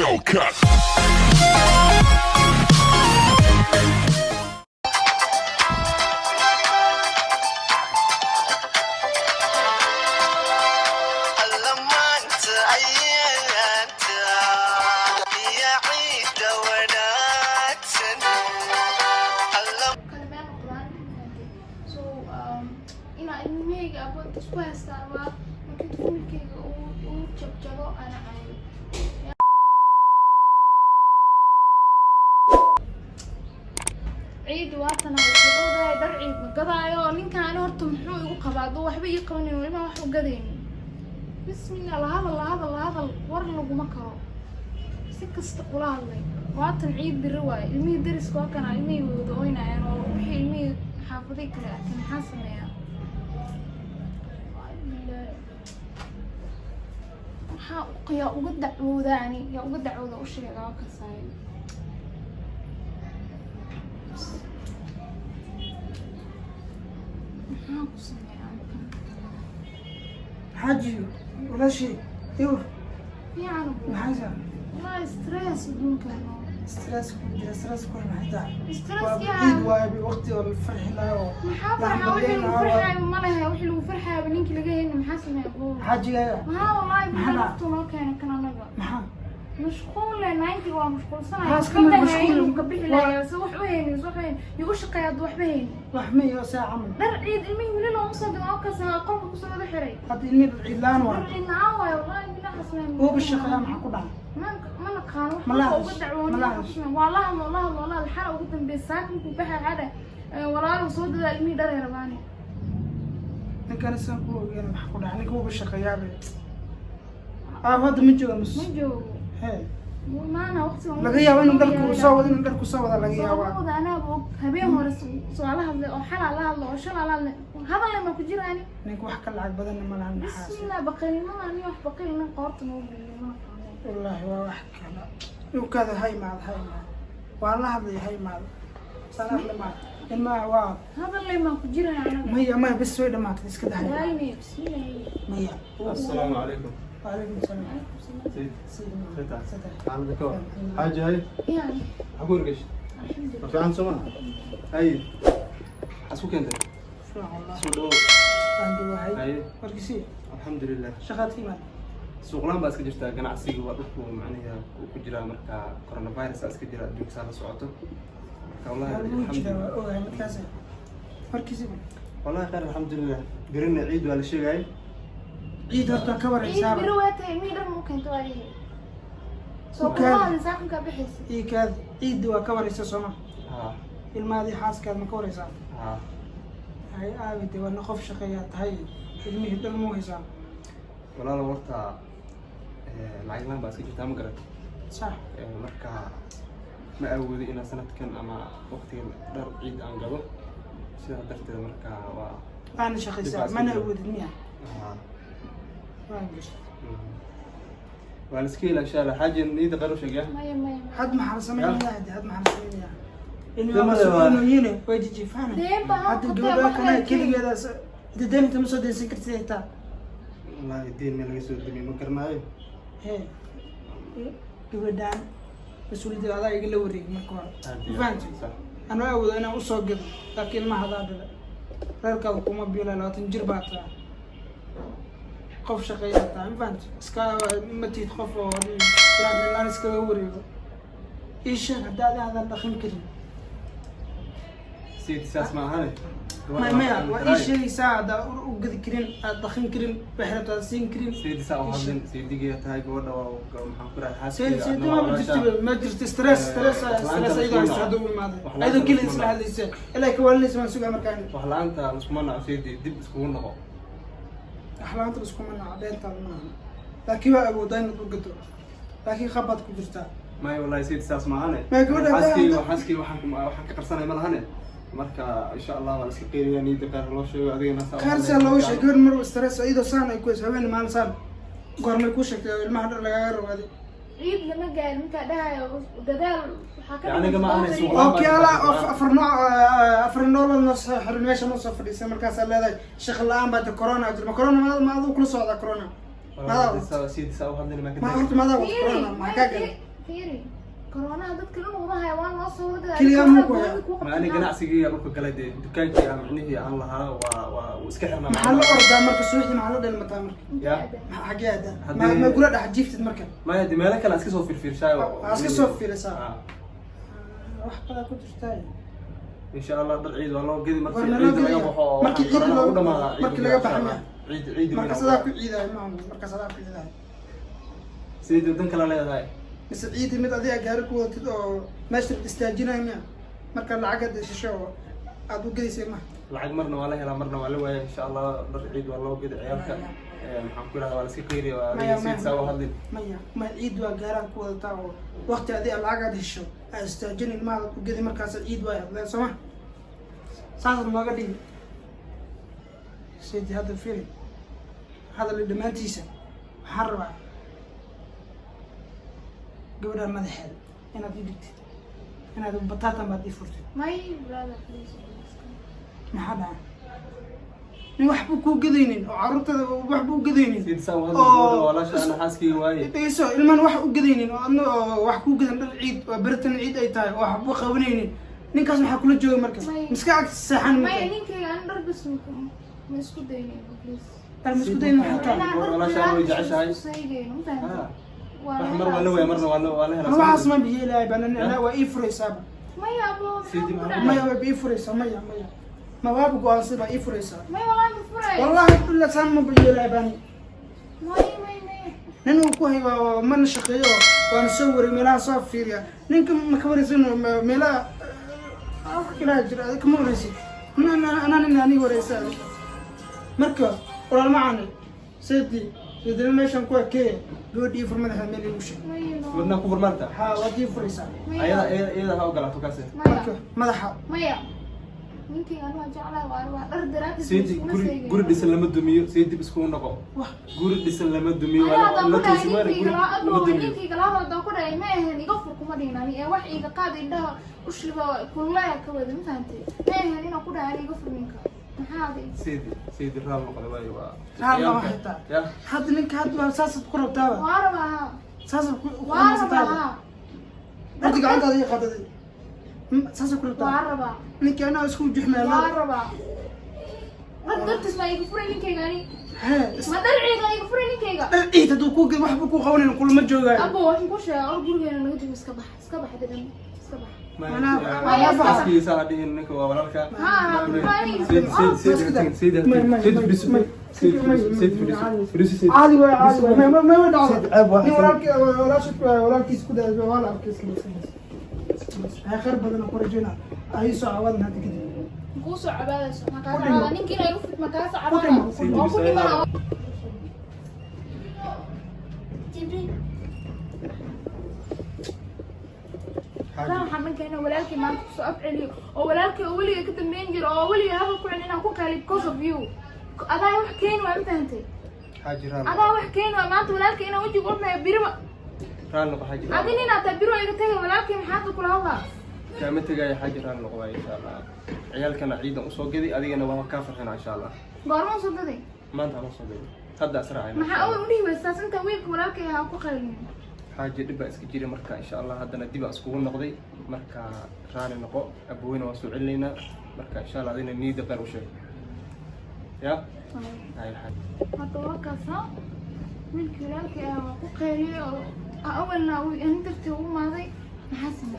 Hellcat. عيد واتنا وجدوده در عيد مقضايو نينكا أنا هرتو محو يقو قبادو وحبي يقوني ولما وحو قدين بسم الله هذا ور لغو مكرو سكة استقولا هذي واتن عيد بالرواي المي درس كوكنا المي ودوينا يعني وحي المي حافظي كلا كان حاسم يا يا وقد دعوده يعني يا وقد دعوده وش اللي قاعد كسايل حاجي ولا شيء ايوه يعني محاجة والله ستريس بدون كلام ستريس كل محتاج ستريس عيد يعني واي بوقتي والفرح لا محافظة وحي لو فرحة ما لها وحي لو فرحة بنينك لقيه إنه محاسن يا أبوه حاجي يا ها والله بنفته ما كان نبغى محا مشغول لأن عندي هو مشغول سنة خلاص كمان مشغول. مقبح لا سوح وين يقول قياد وحبين وحمي ساعة من در عيد المي ولا لو مصدق معك ساعة قلبك وصل هذا حري قد إني العلان در ورا عيد معاوي والله بلا حسنا هو بالشقة ما حكوا بعد ما نقانو ملاحظ. والله الحلقة قدام بالساكن كوبها هذا ولا لو صوت ذا المي در يرباني إن كان السنة كله يعني حكوا بعد إنك هو بالشقة يا بي هذا من جوا مس من جو هي ما أنا وقتي laga yaabo in dalku soo wado in dalku soo wada laga yaabo صوت أنا بوك هبين هو سؤالها أو حلا لا الله وشلا لا هذا اللي ما كجراني ninka wax ka lacag badan ma lahan maxaa بسم الله بقيل ما أنا wax بقيل من قارت نوم ما والله waa wax kala uu kada hay maad waa la hadlay hay maad salaam lama in ma waa هذا اللي ما كجراني أنا ما بس way dhamaatay iska dahay هاي بسم الله maya السلام عليكم. وعليكم السلام سيد. سيد فتح. عامل كوا. حاجة هاي. يعني أقول إيش؟ الحمد لله في عن سمع. هاي. حسوك أنت. والله سودو. عنده هاي هاي. warkisi الحمد لله. shaqaadkii ma suuqlaan baa iska jirtaa ganacsiga waa dhulku macnaheeda uu ku jiraa marka coronavirus iska jira adduunka saa la socoto marka wallahi alxamdulillah ogahay markaas warkisi wallahi khayr alxamdulillah birina ciid waa la sheegay ciid horta ka war عيد xisaab برواتي مين در ممكن تواليه سو وكان- والله ساكن كبحس ii kaad ciid waa ka waraysa Soomaa ha ilmaadii xaaskaad ma ka waraysaa ha hay aabide waa qof shaqeeya tahay ilmihii dhan mu haysaa walaalo warta lacag laan baa iska jirtaa ma garan sax marka ma awoodi inaan sanadkan ama waqtigan dhar ciid aan gado sidaa darteed marka waa aan shaqeysaa mana awoodin miya waan gashay waa la iska ilaa insha xaaji niida qaro sheegaya ما had maxaa sameeyaa had maxaa sameeyaa in Dama waa le waa- soo yine way jijiifaan دين بها hadda gabadha kana keligeeda dadeen inta ma soo deysan kartid xitaa wallaahi diin meel laga soo damiy ma garanaayo hee gabadhaan mas-uuliyadda adaa igala wareegi marka hore fahanti anoo awoodo inaan usoo gado laakiin ilmaha hadaa dhala reerkaada kuma biila 20 jir baa tahay qof shaqeeyaa tahay ma fahanti iska ma tihid qof oo laan iskaga wareego ii sheeg haddaad aadan dhaqan karin siid saas ma ahane maya waa ii sheegaysaa haddaa u gadi karin aad dhaqan karin wax rabtaa siin karin siid saa u hadlin siidiga tahay gabadha waa maxaan ku rahay seeduma ma jirto stress ayadoo haysta hadduu u imaaday ayadoo keliya isla hadlaysa ilaa ka waalinaysa waan sugaa markaan wax la-aanta iskuma naco siidi dib iskugu noqo axlaanta iskuma naca beentaan maaha laakiin waa awoodaa inaad u gado laakiin qabaad ku jirtaa maya wallaahi siid saas ma ahane Ma gabadha xaaskii waxaan ka qarsanay ma lahane marka insha allah waa la iska qeyriyaa niida qaar loo sheego adigana saa kaarsaa looga sheegay gabar mar stress iyadoo saan ay ku hayso habeen maalin saan goormay ku sheegtay ilmaha dhar lagaaga rawaaday عيد لما قال متى ده وددال يعني جماعة أنا سوق. اوكي ala afar nooc afar noolad noo soo xirin meesha noo soo fadhiisay markaasaa leedahay shaqo la-aan baa corona jirma corona ma aduu kula socda corona siid saa u hadlin ma ma horta maadaa wad corona maxaa kaa galay fiiri corona dadka la noqdo hayawaan noo soo wada Kaliya ma ku ما أنا جناعسي يا روح قال دي دكان كي عملني الله ها واسكحنا maxaa la ordaa marka suuxi maxaa la dhalmataa marka يا xagee aada ma gura dhex jiiftid marka ما يدي مالك أنا أسكت صوف في الشاي iska soo fiirisaa wax kala ku jirtaa إن شاء الله در عيد والله قدي مركي Waa عيد naloo laga geliyaa. baxo Markii ciid loo- ودما markii laga baxaya. عيد marka sadaa ku ciidahay maamu marka sadaa ku ciidahay سيدي ودن كلا لا هاي mise ciidi mid adiga gaari ku wadatid oo meesha istaajinaya miya marka lacagada shisho oo aad u gelaysay ma lacag marna waa la helaa marna waa la waaya insha allah dar ciid waa loo gedi ciyaalka maxaan ku yidhahdaa waa la iska qeyri waa adiga siid saa u hadlin maya ma ciid waa gaaraan ku wadataa oo waqti adiga lacagaad hesho aad istaajin ilmahaada ku gedi markaas ciid waa hadleen sooma saasad looga dhigi sidi hadda fili hadal dhammaantiisa waxaan rabaa gabadhaan madaxeeda inaad ii dhigtid inaad bataatan baad ii furtid may brother please maxaa dhaca nin waxbuu kuu gadaynin oo carruurtada waxbuu gadaynin siid saa u hadlin walaasha ana xaaskii waaye dhegeyso ilmaan wax u gadaynin oo adna oo wax kuu gadan dhar ciid oo beritan ciid ay tahay oo waxbuu qabanaynin ninkaas maxaa kula jooga marka miska agta seexan may ninkayga aan dhar bas ma isku daynay please dhar misku dayn maxaa tahay walaasha way jeceshahay saygayno fahantay wax mar waa la waaya marna waa la helaa waxaas ma biyeelahay banana waa ii furaysaaba maya abo Sidi maxaa maya waa ii furaysaa maya ma waaba go-aansay baa ii furaysaa may wallahi ma furay wallahi illa saan ma biyeelahay bani may nin uu ku hayo mana shaqeeyo waana soo waray meelaha soo fiiriya ninka ma ka waraysan meelaha wax kala jira kama waraysid ana aniga waraysaa marka walaal macani sidi idin meeshan ku ekee gabadhii furmadaha meel igu sheeg wadna ku furmaanta haa waad ii furaysaa ayada ha ogolaato kaase marka madaxa maya ninkayga anu waa jeclahay waa dhar daraadis سيدي guri dhisan lama dumiyo سيدي isku noqo guri dhisan lama dumiyo la tosi mara guri lama dumiyo ninkayga laabada ku dhaay ma ahan iga fur kuma dhignaan ee wax iga qaad indhaha ushliba kullaya ka wada ma fahantay ma ahan inaan ku dhaay iga fur ninka maxaa سيدي raal noqday way waa raal ma haytaa ya hadda ninka hadda waa saasad ku rabtaaba waa rabaa saasad ku waa rabaa hadda gacantaada ii qadaday saasad ku rabtaa waa rabaa ninka anaa isku juxmeelaa waa rabaa dadkas ma iga furay ninkayga ani hee ma darciga iga furay ninkayga ciid hadduu ku waxba ku qabanayna kulama joogaayo abo waxaan ku sheegay or gurigeena naga joogo iska bax dedan iska bax xaaskiisa hadhihin ninka waa walaalka عادي ولا عادي ما دعوة ولا كيس كده ولا كيس هاي خرب بدنا كورجينا هاي سعوادنا هذه كده kuusoo cabaadayso makaasa ninkiina igu fit makaasa cabaada oo ku dhimana waxaan dhankeena walaalkii maanta kusoo afceliyo oo walaalkii oo weliga ka dambeyn jiro oo weliga hadal ku celin inaan ku kaali because of you adaa wax keeni waa ma fahantay adaa wax keeni waa maanta walaalkii inaan wejiga urnayo birima adi nin ataa biro iga tagay walaalkii maxaad kula hadlaa كما تجاي حاجة ران لقوا إن شاء الله عيال كان عيدا وصو كذي أدي أنا وهو كافر هنا إن شاء الله قارون صدقني ما أنت على صدق هذا أسرع ما أول وليه بس أنت وينك وراك يا أبو خيرني حاجة دبا إسكجيري مركا إن شاء الله هذا ندبا أسكون نقضي مركا ران النقو أبوينا وسوع لنا مركا إن شاء الله هذين نيد غير وشيء يا هاي الحاجة هتوقع صح من كلامك يا أبو خيري أول ناوي أنت تقول ما ذي محسن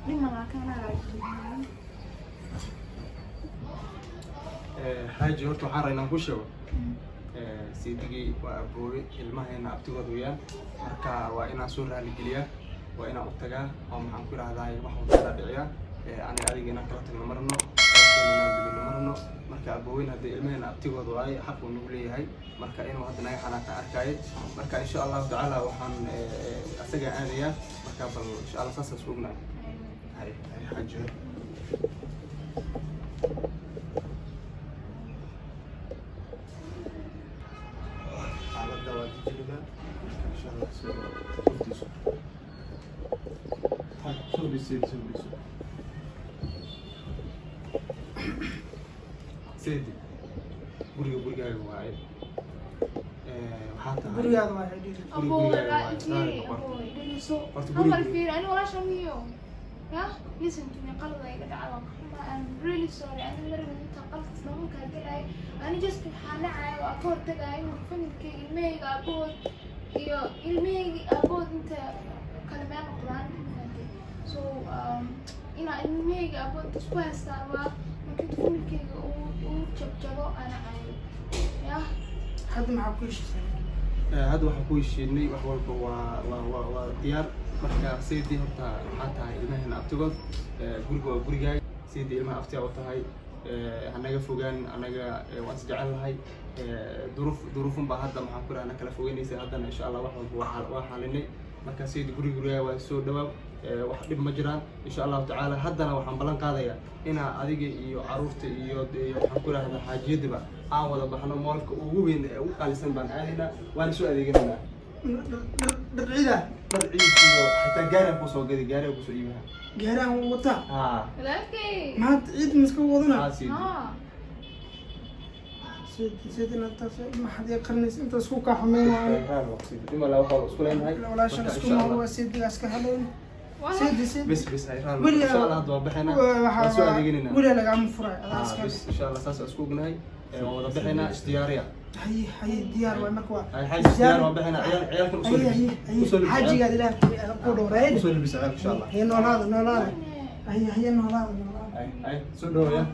لما كان حاجة هرتو حارينا كوشوا سيدي وأبوي المهنا أبتغض وياه مركا وإنا سورة لجليا وإنا أبتغى وهم عن كل هذا يروحوا ترى بعيا أنا أريد أن أكلت المرنو مرنو مركا أبوين هذا المهنا أبتغض وياه حق ونقولي هاي مركا إنه هذا ناي حنا كأركايد مركا إن شاء الله تعالى وحن أسجع أنيا مركا إن شاء الله ساسا سوقنا هاي حاجة على الدواء تجربة إن شاء الله سوري سيدي بريو واعي حتى gurigaada waa xidhiidh أبو لا فيري أبو يدرسوا هم الفيري أنا ولا شميو يا listen to me قلبي يقطع علاقة I'm really sorry أنا مرة أنت قلت سلامك هالقلعي أنا just حنعي وأكور تقعي وفهمك الميج أبود يو الميج أبود أنت كلمات القرآن so إنا الميج أبود تسوي استعبا ما كنت فهمك وجبجبو أنا عاي يا hadda maxaa ku heshiisay hadda waxaan ku heshiinay wax walba waa diyaar marka sidii horta waxaa tahay ilmaheena abtigood guriga waa gurigaaga sidii ilmaha abtiga u tahay hanaga fogaan anaga waan isjecel lahay duruufun baa hadda maxaan ku rahnaa kala fogeynaysa haddana insha allah wax walba waa xalinay marka sidii gurigaaga waa soo dhawaab wax dhib ma jiraan insha allahu tacaala haddana waxaan ballan qaadayaa inaa adiga iyo caruurta iyo waxaan ku rahdaa xaajiyadiba aan wada baxno moolka ugu weyn ee ugu qaalisan baan aadaynaa waana soo adeeganaynaa dhar ciida dhar ciid iyo xitaa gaariga kusoo gadi gaariga kusoo iibaha gaaraan wata لكن maanta ciid miska wadana سيدنا ما حد يقرنيس انت اسكو كحمين ديما لا وحول اسكو لينهاي ولا شر اسكو ما هو سيدي اسك هلين سيدي بس هاي ان شاء الله هذا بحنا سو اديغينا ولا لا عم فراي بس ان شاء الله اساس اسكو غناي ودا بحنا اشتياريا هي ديار واي مركوا هاي حاج ديار وبحنا عيالك اصول حاجي قاعد لا قودو ريد وصول بس ان شاء الله هي نولاد هي نولاد هاي سو دو يا